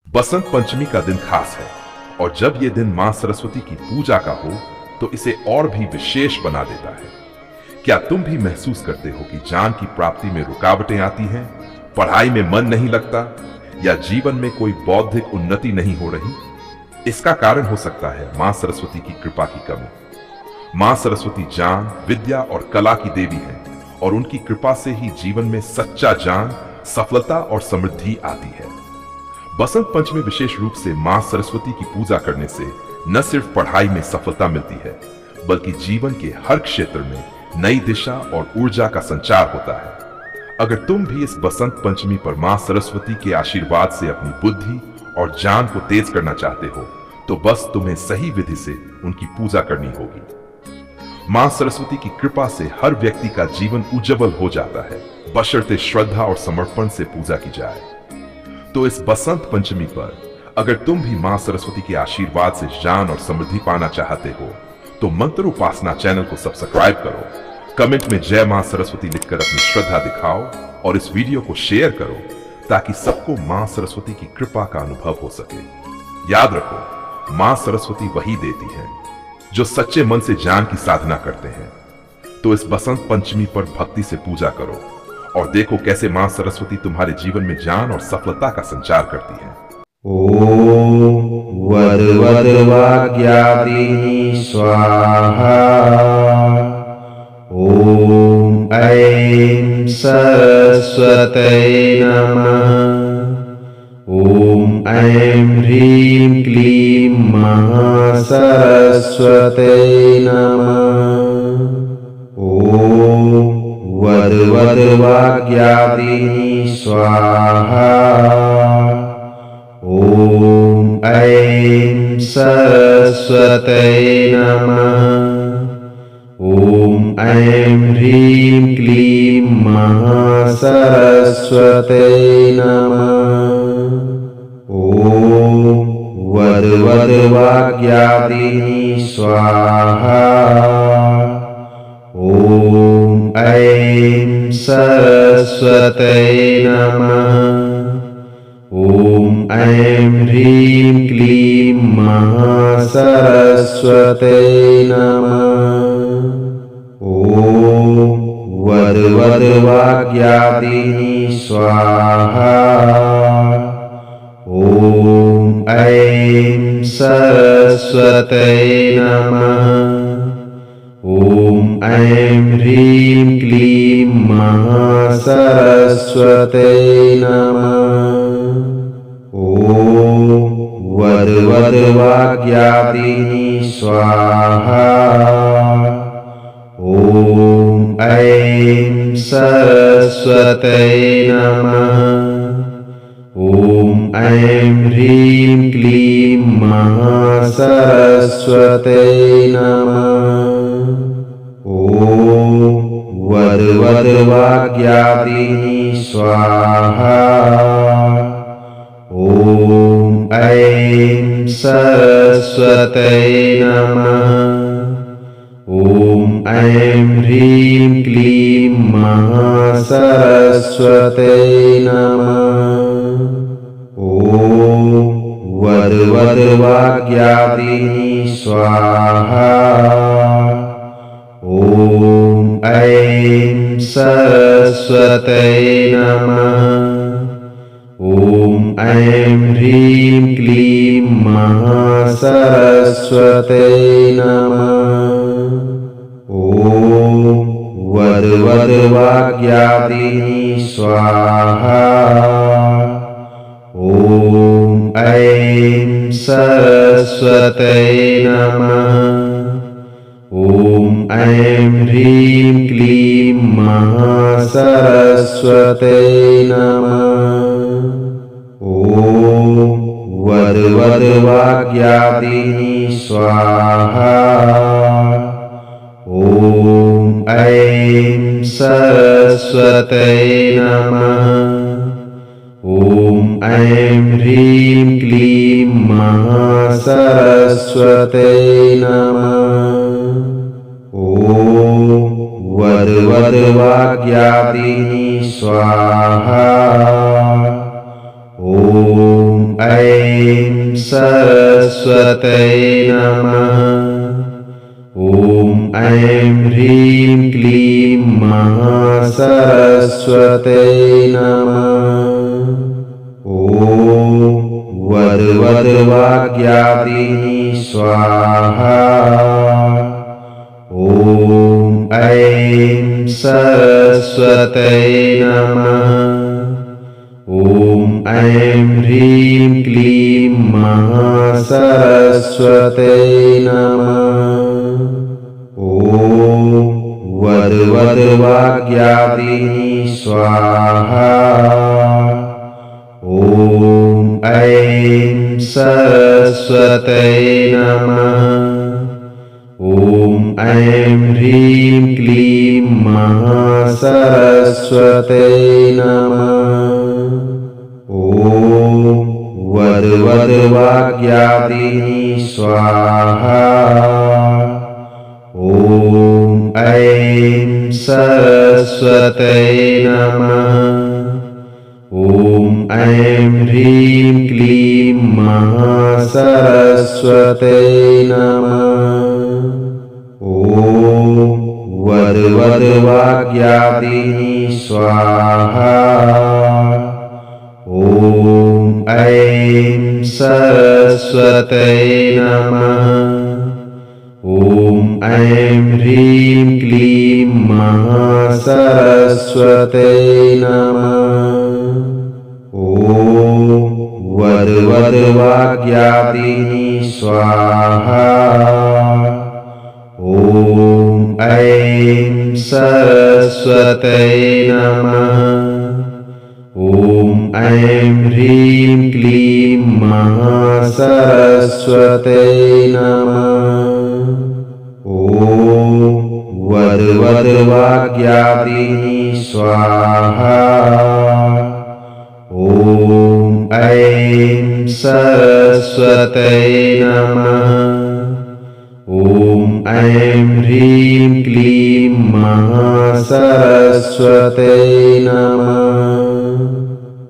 बसंत पंचमी का दिन खास है और जब यह दिन मां सरस्वती की पूजा का हो तो इसे और भी विशेष बना देता है। क्या तुम भी महसूस करते हो कि ज्ञान की प्राप्ति में रुकावटें आती हैं, पढ़ाई में मन नहीं लगता या जीवन में कोई बौद्धिक उन्नति नहीं हो रही? इसका कारण हो सकता है मां सरस्वती की कृपा की कमी। मां सरस्वती ज्ञान, विद्या और कला की देवी है और उनकी कृपा से ही जीवन में सच्चा ज्ञान, सफलता और समृद्धि आती है। बसंत पंचमी विशेष रूप से मां सरस्वती की पूजा करने से न सिर्फ पढ़ाई में सफलता मिलती है, बल्कि जीवन के हर क्षेत्र में नई दिशा और ऊर्जा का संचार होता है। अगर तुम भी इस बसंत पंचमी पर मां सरस्वती के आशीर्वाद से अपनी बुद्धि और ज्ञान को तेज करना चाहते हो, तो बस तुम्हें सही विधि से उनकी पूजा करनी होगी। मां सरस्वती की कृपा से हर व्यक्ति का जीवन उज्जवल हो जाता है, बशर्ते श्रद्धा और समर्पण से पूजा की जाए। तो इस बसंत पंचमी पर अगर तुम भी मां सरस्वती के आशीर्वाद से ज्ञान और समृद्धि पाना चाहते हो, तो मंत्र उपासना चैनल को सब्सक्राइब करो, कमेंट में जय मां सरस्वती लिखकर अपनी श्रद्धा दिखाओ और इस वीडियो को शेयर करो ताकि सबको मां सरस्वती की कृपा का अनुभव हो सके। याद रखो, मां सरस्वती वही देती है जो सच्चे मन से ज्ञान की साधना करते हैं। तो इस बसंत पंचमी पर भक्ति से पूजा करो और देखो कैसे मां सरस्वती तुम्हारे जीवन में ज्ञान और सफलता का संचार करती है। ओम वद वाग्यादिनी स्वाहा। ओम ऐं सरस्वतये नमः। ओम ऐं ह्रीं क्लीं महासरस्वतये नमः। ओम वद वाग्यादिनी स्वाहा। ओम ऐं सरस्वतये नमः। ओम ऐं ह्रीं क्लीं महासरस्वतये नमः। ओम वद वाग्यादिनी स्वाहा। ओम ऐं सरस्वतये नमः। ओम ऐं ह्रीं क्लीं महासरस्वतये नमः। ओम वद वाग्यादिनी स्वाहा। ओम ऐं सरस्वतये नमः। ओम ऐं ह्रीं क्लीं महासरस्वतये नमः। ओम वद वाग्यादिनी स्वाहा। ओम ऐं सरस्वतये नमः। ओम ऐं ह्रीं क्लीं महासरस्वतये नमः। ओम वद वाग्यादिनी स्वाहा। ओम ऐं सरस्वतये नमः। ओम ऐं ह्रीं क्लीं महासरस्वतये नमः। ओम वद वाग्यादिनी स्वाहा। ओम ऐं सरस्वतये नमः। ओम ऐं ह्रीं क्लीं महासरस्वतये नमः। ओम वद वाग्यादिनी स्वाहा। ओम ऐं सरस्वतये नमः। ओम ऐं ह्रीं क्लीं महासरस्वतये नमः। ओम वद वाग्यादिनी स्वाहा। ओम ऐं सरस्वतये नमः। ओम ऐं ह्रीं क्लीं महासरस्वतये नमः। ओम वद वाग्यादिनी स्वाहा। ओम ऐं सरस्वतये नमः। ॐ ऐं ह्रीं क्लीं महासरस्वतये नमः। ॐ वद्वद्वाग्यादिनी स्वाहा। ॐ ऐं सरस्वतये नमः। ॐ ऐं ह्रीं क्लीं महासरस्वतये नमः। ॐ वद्वद्वाग्यादिनी स्वाहा। ॐ ऐं सरस्वतये नमः। ॐ ऐं ह्रीं क्लीं महासरस्वतये नमः। ॐ वद्वद्वाग्यादिनी स्वाहा। ॐ ऐं सरस्वतये नमः। ॐ ऐं ह्रीं क्लीं महासरस्वतये नमः। ॐ वद्वद्वाग्यादिनी स्वाहा। ॐ ऐं सरस्वतये नमः। ॐ ऐं ह्रीं क्लीं महासरस्वतये नमः। ॐ वद्वद्वाग्यादिनी स्वाहा। ॐ ऐं सरस्वतये नमः। ॐ ऐं ह्रीं क्लीं महासरस्वतये नमः। ॐ वद्वद्वाग्यादिनी स्वाहा। ॐ ऐं सरस्वतये नमः। ॐ ऐं ह्रीं क्लीं महासरस्वतये नमः।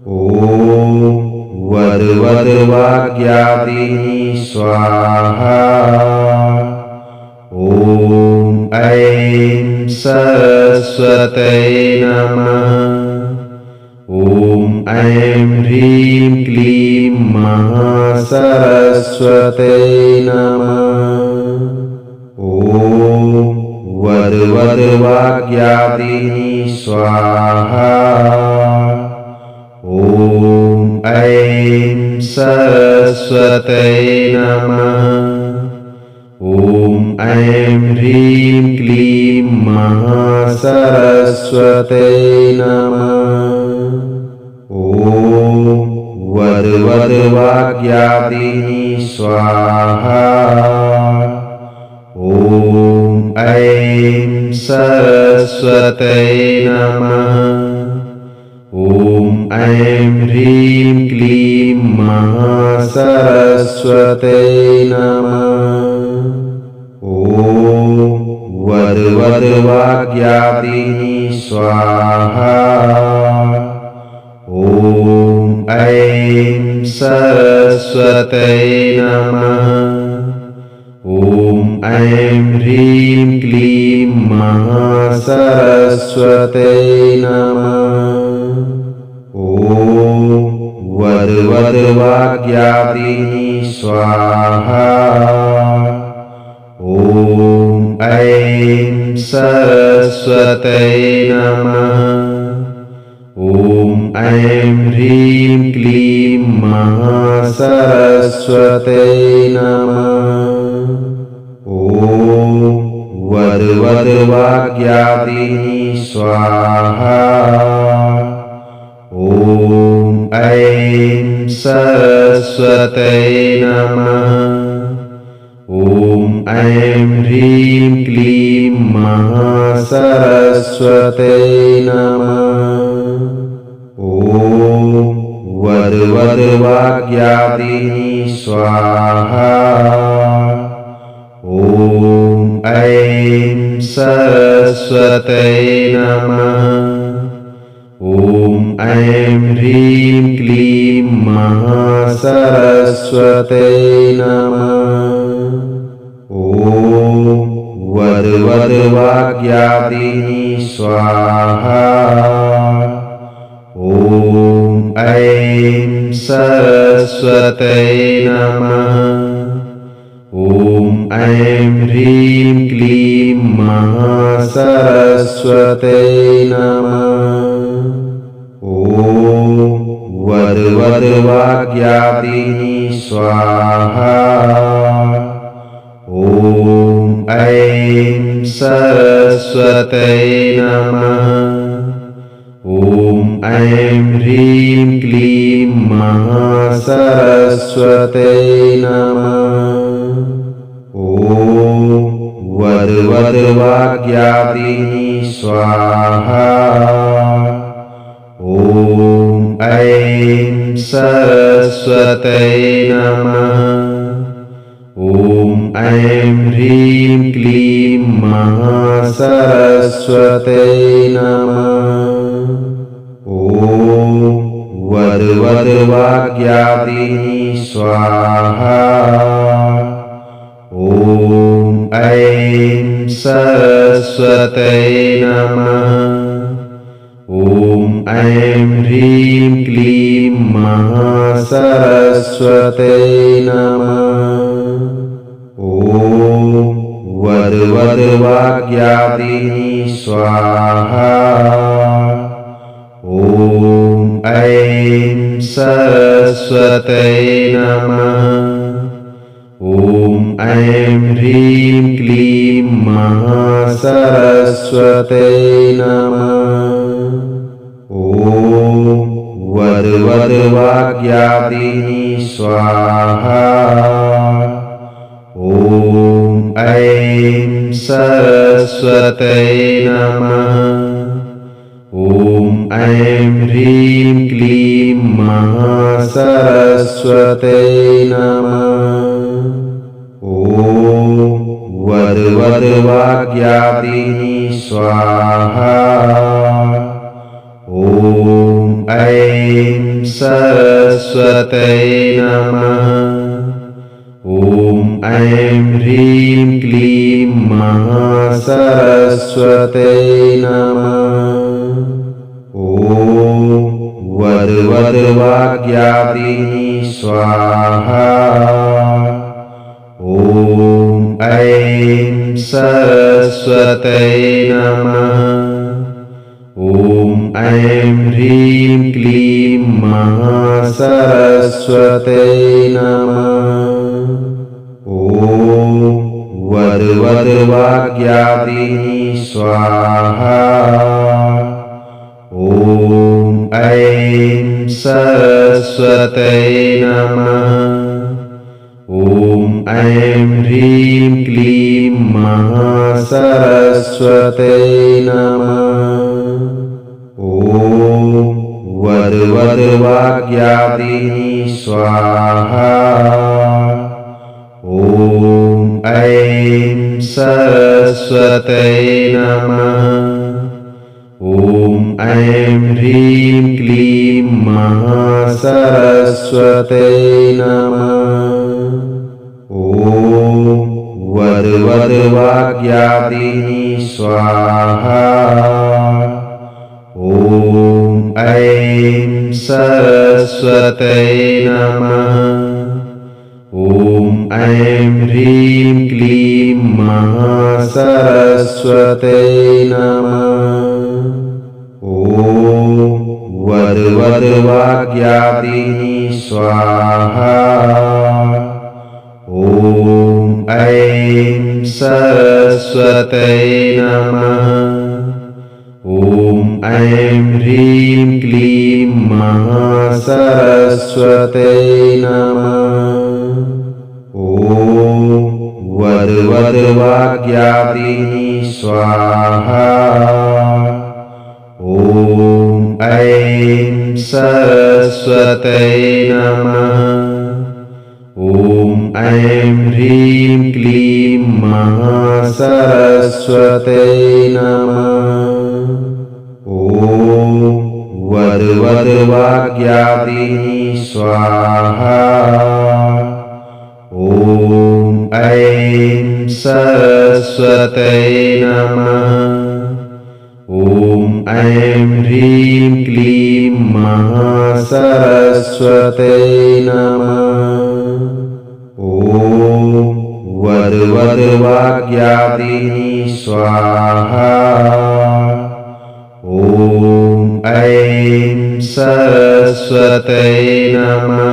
ॐ वद्वद्वाग्यादिनी स्वाहा। ॐ ऐं सरस्वतये नमः। ॐ ऐं ह्रीं क्लीं महासरस्वतये नमः। ॐ वद्वद्वाग्यादिनी स्वाहा। ॐ ऐं सरस्वतये नमः। ॐ ऐं ह्रीं क्लीं महासरस्वतये नमः। ॐ वद्वद्वाग्यादिनी स्वाहा। ॐ ऐं सरस्वतये नमः। ॐ ऐं ह्रीं क्लीं महासरस्वतये नमः। ॐ वद्वद्वाग्यादिनी स्वाहा। ॐ ऐं सरस्वतये नमः। ॐ ऐं ह्रीं क्लीं महासरस्वतये नमः। ॐ वद्वद्वाग्यादिनी स्वाहा। ॐ ऐं सरस्वतये नमः। ॐ ऐं ह्रीं क्लीं महासरस्वतये नमः। ॐ वद्वद्वाग्यादिनी स्वाहा। ॐ ऐं सरस्वतये नमः। ॐ ऐं ह्रीं क्लीं महासरस्वतये नमः। ॐ वद्वद्वाग्यादिनी स्वाहा। ॐ ऐं सरस्वतये नमः। ॐ ऐं ह्रीं क्लीं महासरस्वते नमः। ॐ वद्वद्वाग्यादीनि स्वाहा। ॐ ऐं सरस्वते नमः। ॐ ऐं ह्रीं क्लीं महासरस्वते नमः। ॐ वद्वद्वाग्यादीनि स्वाहा। ॐ ऐं सरस्वते नमः। ॐ ऐं ह्रीं क्लीं महासरस्वते नमः। ॐ वद्वद्वाग्यादीनि स्वाहा। ॐ ऐं सरस्वते नमः। ॐ ऐं ह्रीं क्लीं महासरस्वते नमः। ॐ वद्वद्वाग्यादीनि स्वाहा। ॐ ऐं सरस्वते नमः। ॐ ऐं ह्रीं क्लीं महासरस्वते नमः। ॐ वद्वद्वाग्यादीनि स्वाहा। ॐ ऐं सरस्वते नमः। ॐ ऐं ह्रीं क्लीं महासरस्वते नमः। ॐ वद्वद्वाग्यादीनि स्वाहा। ॐ ऐं सरस्वते नमः। ॐ ऐं ह्रीं क्लीं महासरस्वते नमः। ॐ वद्वद्वाग्यादीनि स्वाहा। ॐ ऐं सरस्वते नमः। ॐ ऐं ह्रीं क्लीं महासरस्वते नमः। ॐ वद्वद्वाग्यादीनि स्वाहा। ॐ ऐं सरस्वते नमः। ॐ ऐं ह्रीं क्लीं महासरस्वते नमः। ॐ वद्वद्वाग्यादीनि स्वाहा। ॐ ऐं सरस्वते नमः। ॐ ऐं ह्रीं क्लीं महासरस्वते नमः। ॐ वद्वद्वाग्यादीनि स्वाहा। ॐ ऐं सरस्वते नमः। ॐ ऐं ह्रीं क्लीं महासरस्वते नमः। ॐ वद्वद्वाग्यादीनि स्वाहा। ॐ ऐं सरस्वते नमः। ॐ ऐं ह्रीं क्लीं महासरस्वते नमः। ॐ वद्वद्वाग्यादीनि स्वाहा। ॐ ऐं सरस्वते नमः। ॐ ऐं ह्रीं क्लीं महासरस्वते नमः। ॐ वद्वद्वाग्यादीनि स्वाहा। ॐ ऐं सरस्वते नमः। ॐ ऐं ह्रीं क्लीं महासरस्वते नमः। ॐ वद्वाग्यादीनि स्वाहा। ॐ ऐं सरस्वतये नमः। ॐ ऐं ह्रीं क्लीं महासरस्वतये नमः। ॐ वद्वाग्यादीनि स्वाहा। ॐ ऐं सरस्वतये नमः।